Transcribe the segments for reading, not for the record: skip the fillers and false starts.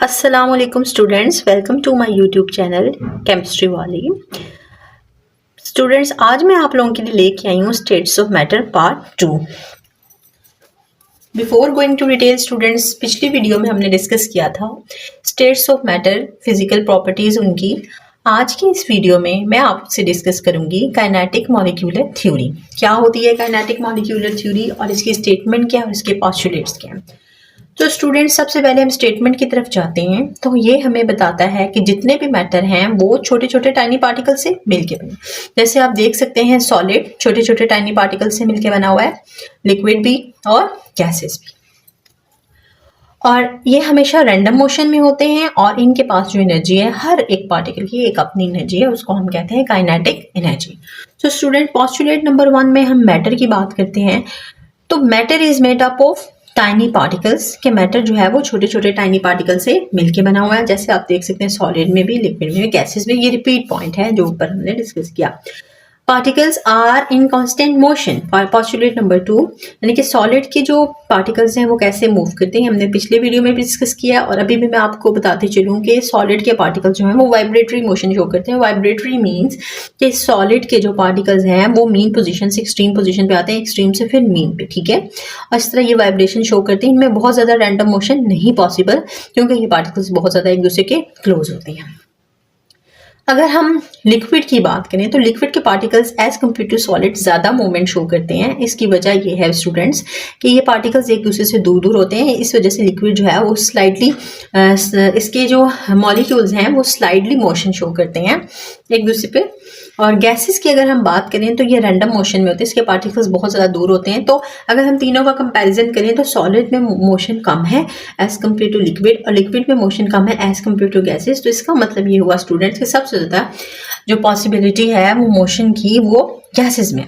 अस्सलामुअलैकुम students, welcome to my YouTube channel chemistry वाली। Students, आज मैं आप लोगों के लिए लेके आई हूँ states of matter part 2। Before going to detail students, पिछली वीडियो में हमने डिस्कस किया था states of matter, physical properties उनकी। आज की इस वीडियो में मैं आपसे डिस्कस करूंगी काइनेटिक मॉलिक्यूलर थ्योरी। क्या होती है काइनेटिक मॉलिक्यूलर थ्योरी और इसकी स्टेटमेंट क्या है और इसके पोस्टुलेट्स क्या हैं। तो स्टूडेंट्स, सबसे पहले हम स्टेटमेंट की तरफ जाते हैं। तो ये हमें बताता है कि जितने भी मैटर हैं वो छोटे छोटे टाइनी पार्टिकल से मिलके बने। जैसे आप देख सकते हैं सॉलिड छोटे छोटे टाइनी पार्टिकल से मिलके बना हुआ है, लिक्विड भी और गैसेस भी। और ये हमेशा रैंडम मोशन में होते हैं और इनके पास जो एनर्जी है, हर एक पार्टिकल की एक अपनी एनर्जी है, उसको हम कहते हैं काइनेटिक एनर्जी। तो स्टूडेंट, पोस्टुलेट नंबर 1 में हम मैटर की बात करते हैं। तो matter is made up of tiny particles. के मैटर जो है वो छोटे छोटे टाइनी पार्टिकल से मिलके बना हुआ है। जैसे आप देख सकते हैं सॉलिड में भी, लिक्विड में भी, गैसेस में। ये रिपीट पॉइंट है जो ऊपर हमने डिस्कस किया। Particles are in constant motion. Postulate number 2, यानी कि सॉलिड के जो पार्टिकल्स हैं वो कैसे मूव करते हैं, हमने पिछले वीडियो में भी डिस्कस किया और अभी भी मैं आपको बताती चलूँ कि सॉलिड के पार्टिकल्स जो हैं वो वाइब्रेटरी मोशन शो करते हैं। वाइब्रेटरी मीन्स कि सॉलिड के जो पार्टिकल्स हैं वो मीन पोजीशन से एक्सट्रीम पोजीशन पे आते हैं, एक्सट्रीम से फिर मीन पे, ठीक है। और इस तरह ये वाइब्रेशन शो करते हैं। इनमें बहुत ज़्यादा रैंडम मोशन नहीं पॉसिबल, क्योंकि ये पार्टिकल्स बहुत ज़्यादा एक दूसरे के क्लोज होते हैं। अगर हम लिक्विड की बात करें तो लिक्विड के particles as compare to solid ज़्यादा मूवमेंट शो करते हैं। इसकी वजह ये है स्टूडेंट्स कि ये पार्टिकल्स एक दूसरे से दूर दूर होते हैं। इस वजह से लिक्विड जो है वो स्लाइडली, इसके जो मॉलिक्यूल्स हैं वो स्लाइडली मोशन शो करते हैं एक दूसरे पे। और गैसेस की अगर हम बात करें तो ये रैंडम मोशन में होते हैं, इसके पार्टिकल्स बहुत ज़्यादा दूर होते हैं। तो अगर हम तीनों का कंपैरिजन करें तो सॉलिड में मोशन कम है एज कम्पेयर टू लिक्विड, और लिक्विड में मोशन कम है एज कम्पेयर टू गैसेस। तो इसका मतलब ये हुआ स्टूडेंट्स कि सबसे ज़्यादा जो पॉसिबिलिटी है वो मोशन की वो गैसेस में,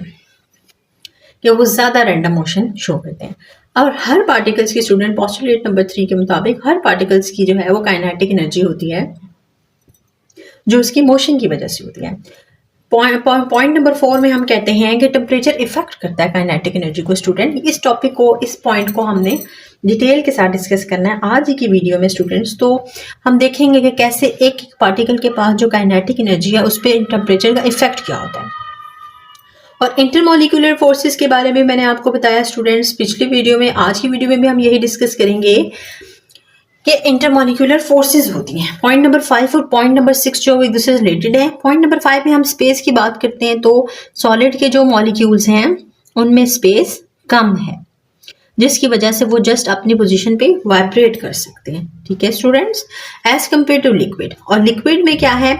कि वो ज़्यादा रैंडम मोशन शो करते हैं। और हर पार्टिकल्स की स्टूडेंट, पोस्टुलेट नंबर 3 के मुताबिक हर पार्टिकल्स की जो है वो काइनेटिक एनर्जी होती है जो उसकी मोशन की वजह से होती है। पॉइंट नंबर 4 में हम कहते हैं कि टेम्परेचर इफेक्ट करता है काइनेटिक एनर्जी को। स्टूडेंट, इस टॉपिक को, इस पॉइंट को हमने डिटेल के साथ डिस्कस करना है आज की वीडियो में स्टूडेंट्स। तो हम देखेंगे कि कैसे एक पार्टिकल के पास जो काइनेटिक एनर्जी है उस पर टेम्परेचर का इफेक्ट क्या होता है। और इंटरमॉलिक्यूलर फोर्सेस के बारे में मैंने आपको बताया स्टूडेंट्स पिछली वीडियो में। आज की वीडियो में भी हम यही डिस्कस करेंगे कि इंटरमॉलिक्यूलर फोर्सेस होती हैं। पॉइंट नंबर 5 और पॉइंट नंबर 6 जो एक दूसरे से रिलेटेड है। पॉइंट नंबर 5 में हम स्पेस की बात करते हैं। तो सॉलिड के जो मॉलिक्यूल्स हैं उनमें स्पेस कम है, जिसकी वजह से वो जस्ट अपनी पोजीशन पे वाइब्रेट कर सकते हैं, ठीक है students, as compare to liquid. और लिक्विड में क्या है,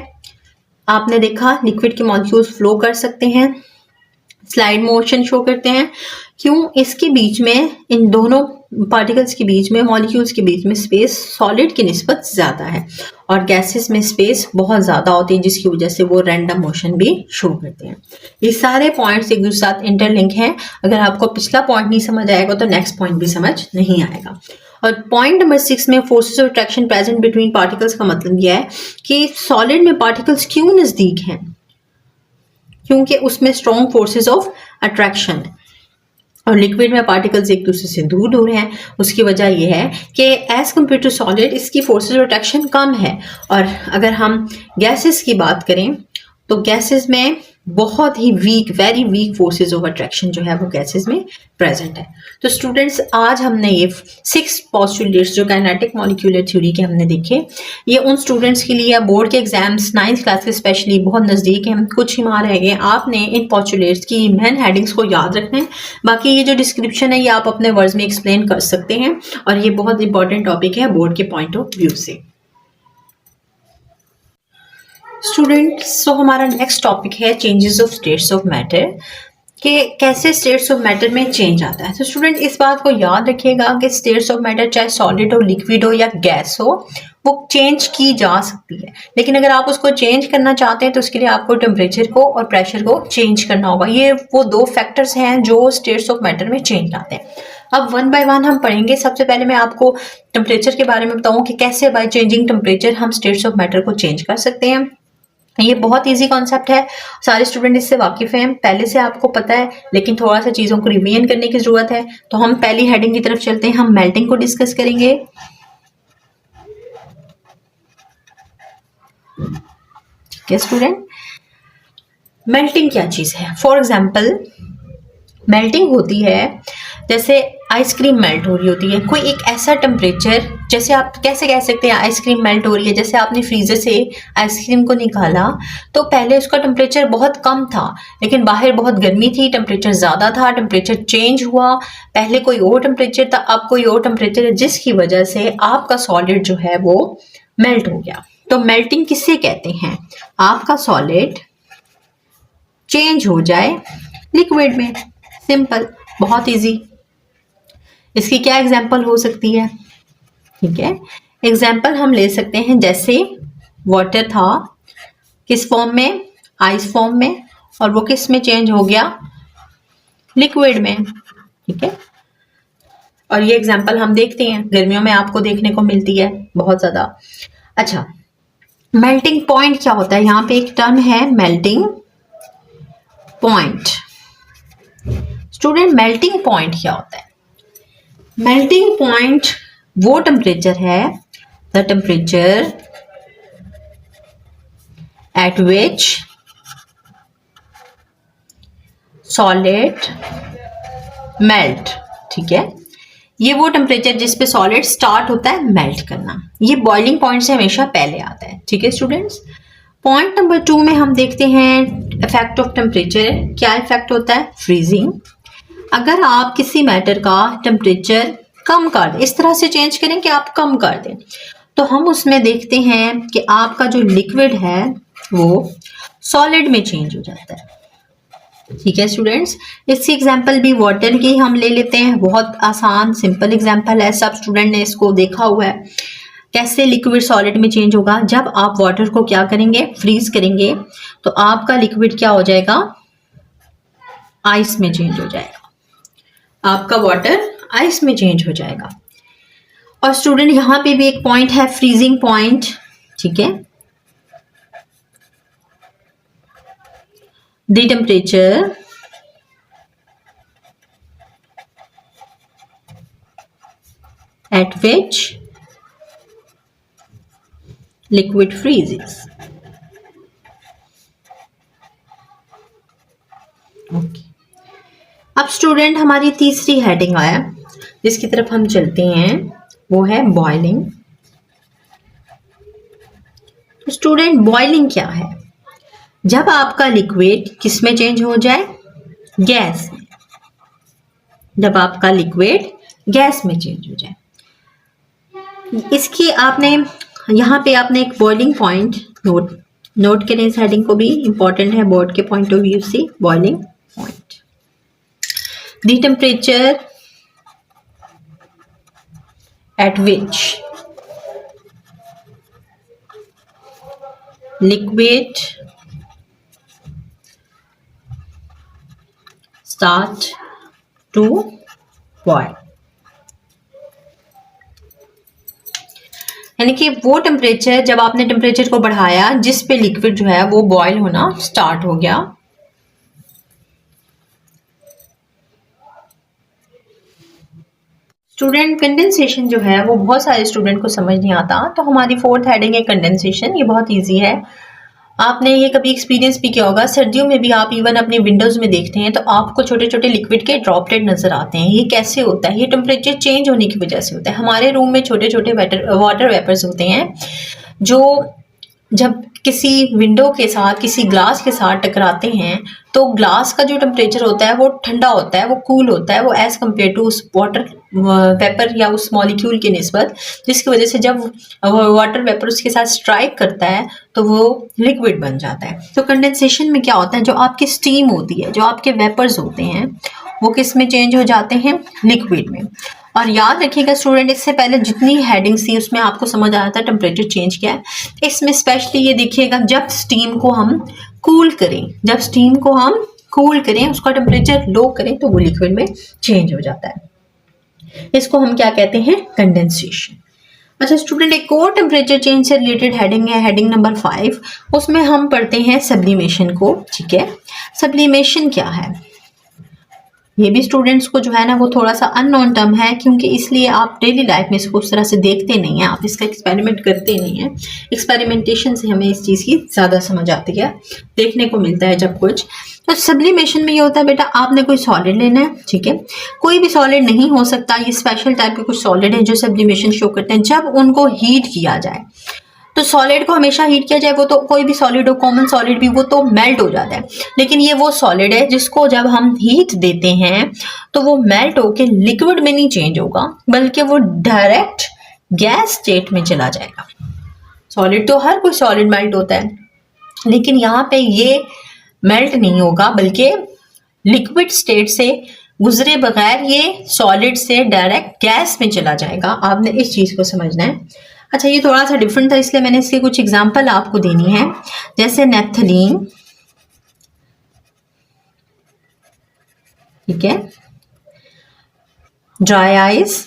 आपने देखा लिक्विड के मॉलिक्यूल्स फ्लो कर सकते हैं, स्लाइड मोशन शो करते हैं। क्यों? इसके बीच में, इन दोनों पार्टिकल्स के बीच में, मॉलिक्यूल्स के बीच में स्पेस सॉलिड की निस्बत ज़्यादा है और गैसेस में स्पेस बहुत ज़्यादा होती है, जिसकी वजह से वो रैंडम मोशन भी शो करते हैं। ये सारे पॉइंट्स एक दूसरे साथ इंटरलिंक हैं। अगर आपको पिछला पॉइंट नहीं समझ आएगा तो नेक्स्ट पॉइंट भी समझ नहीं आएगा। और पॉइंट नंबर 6 में forces of attraction present between particles का मतलब यह है कि सॉलिड में पार्टिकल्स क्यों नज़दीक हैं, क्योंकि उसमें स्ट्रॉन्ग फोर्सेस ऑफ अट्रैक्शन है। और लिक्विड में पार्टिकल्स एक दूसरे से दूर दूर हैं। उसकी वजह यह है कि एज कम्पेयर टू सॉलिड इसकी फोर्सेस ऑफ अट्रैक्शन कम है। और अगर हम गैसेस की बात करें तो गैसेस में बहुत ही weak, very weak forces of attraction जो है वो गैसेस में प्रेजेंट है। तो स्टूडेंट्स, आज हमने ये 6 पोस्टुलेट्स जो काइनेटिक मॉलिक्यूलर थ्योरी के हमने देखे, ये उन स्टूडेंट्स के लिए बोर्ड के एग्जाम्स 9th क्लास के स्पेशली बहुत नज़दीक हैं, कुछ ही माह रह गए। आपने इन पोस्टुलेट्स की मेन हेडिंग्स को याद रखना है। बाकी ये जो डिस्क्रिप्शन है ये आप अपने वर्ड्स में एक्सप्लेन कर सकते हैं और ये बहुत इंपॉर्टेंट टॉपिक है बोर्ड के पॉइंट ऑफ व्यू से। स्टूडेंट्स, सो हमारा नेक्स्ट टॉपिक है changes of states of matter, कि कैसे स्टेट्स ऑफ मैटर में चेंज आता है। तो स्टूडेंट, इस बात को याद रखिएगा कि स्टेट्स ऑफ मैटर चाहे सॉलिड हो, लिक्विड हो या गैस हो, वो चेंज की जा सकती है। लेकिन अगर आप उसको चेंज करना चाहते हैं तो उसके लिए आपको टेम्परेचर को और प्रेशर को चेंज करना होगा। ये वो 2 फैक्टर्स हैं जो स्टेट्स ऑफ मैटर में चेंज लाते हैं। अब 1 बाय 1 हम पढ़ेंगे। सबसे पहले मैं आपको टेम्परेचर के बारे में बताऊँ कि कैसे बाय चेंजिंग टेम्परेचर हम स्टेट्स ऑफ मैटर को चेंज कर सकते हैं। ये बहुत इजी कॉन्सेप्ट है, सारे स्टूडेंट इससे वाकिफ हैं, पहले से आपको पता है, लेकिन थोड़ा सा चीज़ों को रिवीजन करने की ज़रूरत है। तो हम पहली हेडिंग की तरफ चलते हैं, हम मेल्टिंग को डिस्कस करेंगे। ठीक है स्टूडेंट। मेल्टिंग क्या चीज़ है? फॉर एग्जाम्पल मेल्टिंग होती है जैसे आइसक्रीम मेल्ट हो रही होती है, कोई एक ऐसा टेम्परेचर, जैसे आप कैसे कह सकते हैं आइसक्रीम मेल्ट हो रही है, जैसे आपने फ्रीजर से आइसक्रीम को निकाला तो पहले उसका टेम्परेचर बहुत कम था, लेकिन बाहर बहुत गर्मी थी, टेम्परेचर ज़्यादा था, टेम्परेचर चेंज हुआ, पहले कोई और टेम्परेचर था, अब कोई और टेम्परेचर है, जिसकी वजह से आपका सॉलिड जो है वो मेल्ट हो गया। तो मेल्टिंग किससे कहते हैं? आपका सॉलिड चेंज हो जाए लिक्विड में। सिंपल, बहुत इजी। इसकी क्या एग्जाम्पल हो सकती है? ठीक है, एग्जाम्पल हम ले सकते हैं जैसे वाटर था किस फॉर्म में? आइस फॉर्म में, और वो किस में चेंज हो गया? लिक्विड में। ठीक है, और ये एग्जाम्पल हम देखते हैं गर्मियों में आपको देखने को मिलती है बहुत ज्यादा। अच्छा, मेल्टिंग पॉइंट क्या होता है? यहाँ पे एक टर्म है melting point. Student, melting point क्या होता है? मेल्टिंग पॉइंट वो टेम्परेचर है, the temperature at which solid melt. ठीक है, ये वो टेम्परेचर जिस पे सॉलिड स्टार्ट होता है मेल्ट करना। ये बॉइलिंग पॉइंट से हमेशा पहले आता है। ठीक है स्टूडेंट्स। पॉइंट नंबर 2 में हम देखते हैं इफेक्ट ऑफ टेम्परेचर। क्या इफेक्ट होता है? फ्रीजिंग। अगर आप किसी मैटर का टेम्परेचर कम कर दें, इस तरह से चेंज करें कि आप कम कर दें, तो हम उसमें देखते हैं कि आपका जो लिक्विड है वो सॉलिड में चेंज हो जाता है। ठीक है स्टूडेंट्स, इसकी एग्जांपल भी वाटर की हम ले लेते हैं। बहुत आसान सिंपल एग्जांपल है, सब स्टूडेंट ने इसको देखा हुआ है कैसे लिक्विड सॉलिड में चेंज होगा। जब आप वाटर को क्या करेंगे? फ्रीज करेंगे, तो आपका लिक्विड क्या हो जाएगा? आइस में चेंज हो जाएगा। आपका वाटर आइस में चेंज हो जाएगा। और स्टूडेंट यहां पे भी एक पॉइंट है फ्रीजिंग पॉइंट। ठीक है, the temperature at which liquid freezes. Okay, अब स्टूडेंट हमारी तीसरी हेडिंग आया जिसकी तरफ हम चलते हैं, वो है बॉइलिंग। तो स्टूडेंट बॉइलिंग क्या है? जब आपका लिक्विड किस में चेंज हो जाए? गैस में। जब आपका लिक्विड गैस में चेंज हो जाए, इसकी आपने यहाँ पे आपने एक बॉइलिंग पॉइंट नोट करें। इस हेडिंग को भी इंपॉर्टेंट है बोर्ड के पॉइंट ऑफ व्यू से। Boiling point, the temperature at which liquid start to boil. यानी कि वो टेम्परेचर, जब आपने टेम्परेचर को बढ़ाया जिस पे लिक्विड जो है वो बॉयल होना स्टार्ट हो गया। स्टूडेंट कंडेंसेशन जो है वो बहुत सारे स्टूडेंट को समझ नहीं आता, तो हमारी फोर्थ हेडिंग है कंडेंसेशन। ये बहुत इजी है, आपने ये कभी एक्सपीरियंस भी किया होगा। सर्दियों में भी आप इवन अपने विंडोज में देखते हैं तो आपको छोटे छोटे लिक्विड के ड्रॉपलेट नजर आते हैं। ये कैसे होता है? ये टेम्परेचर चेंज होने की वजह से होता है। हमारे रूम में छोटे छोटे वाटर वेपर्स होते हैं जो जब किसी विंडो के साथ, किसी ग्लास के साथ टकराते हैं तो ग्लास का जो टेम्परेचर होता है वो ठंडा होता है, वो कूल होता है, वो एज कम्पेयर टू उस वाटर वेपर या उस मॉलिक्यूल के निस्बत, जिसकी वजह से जब वाटर वेपर उसके साथ स्ट्राइक करता है तो वो लिक्विड बन जाता है। तो कंडेंसेशन में क्या होता है? जो आपकी स्टीम होती है, जो आपके वेपर्स होते हैं, वो किस में चेंज हो जाते हैं? लिक्विड में। और याद रखिएगा स्टूडेंट, इससे पहले जितनी हेडिंग्स थी उसमें आपको समझ आया था टेम्परेचर चेंज क्या है। इसमें स्पेशली ये देखिएगा, जब स्टीम को हम कूल करें, जब स्टीम को हम कूल करें, उसका टेम्परेचर लो करें, तो वो लिक्विड में चेंज हो जाता है। इसको हम क्या कहते हैं? कंडेंसेशन। अच्छा स्टूडेंट, एक और टेम्परेचर चेंज से रिलेटेड हेडिंग है, हेडिंग नंबर 5। उसमें हम पढ़ते हैं सब्लिमेशन को। ठीक है, सब्लिमेशन क्या है? ये भी स्टूडेंट्स को जो है ना वो थोड़ा सा अननोन टर्म है, क्योंकि इसलिए आप डेली लाइफ में इसको उस तरह से देखते नहीं हैं, आप इसका एक्सपेरिमेंट करते नहीं हैं। एक्सपेरिमेंटेशन से हमें इस चीज़ की ज़्यादा समझ आती है, देखने को मिलता है जब कुछ। तो सब्लिमेशन में ये होता है बेटा, आपने कोई सॉलिड लेना है, ठीक है, कोई भी सॉलिड नहीं हो सकता, ये स्पेशल टाइप के कुछ सॉलिड हैं जो सब्लिमेशन शो करते हैं। जब उनको हीट किया जाए, तो सॉलिड को हमेशा हीट किया जाए, वो तो कोई भी सॉलिड हो, कॉमन सॉलिड भी, वो तो मेल्ट हो जाता है। लेकिन ये वो सॉलिड है जिसको जब हम हीट देते हैं तो वो मेल्ट होके लिक्विड में नहीं चेंज होगा, बल्कि वो डायरेक्ट गैस स्टेट में चला जाएगा। सॉलिड तो हर कोई सॉलिड मेल्ट होता है, लेकिन यहाँ पे ये मेल्ट नहीं होगा, बल्कि लिक्विड स्टेट से गुजरे बगैर ये सॉलिड से डायरेक्ट गैस में चला जाएगा। आपने इस चीज को समझना है। अच्छा, ये थोड़ा सा डिफरेंट था, इसलिए मैंने इसके कुछ एग्जांपल आपको देनी है, जैसे नेफ्थलीन, ठीक है, ड्राई आइस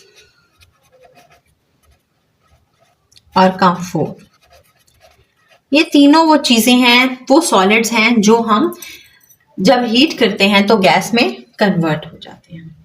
और काम्फोर। ये तीनों वो चीजें हैं, वो सॉलिड्स हैं जो हम जब हीट करते हैं तो गैस में कन्वर्ट हो जाते हैं।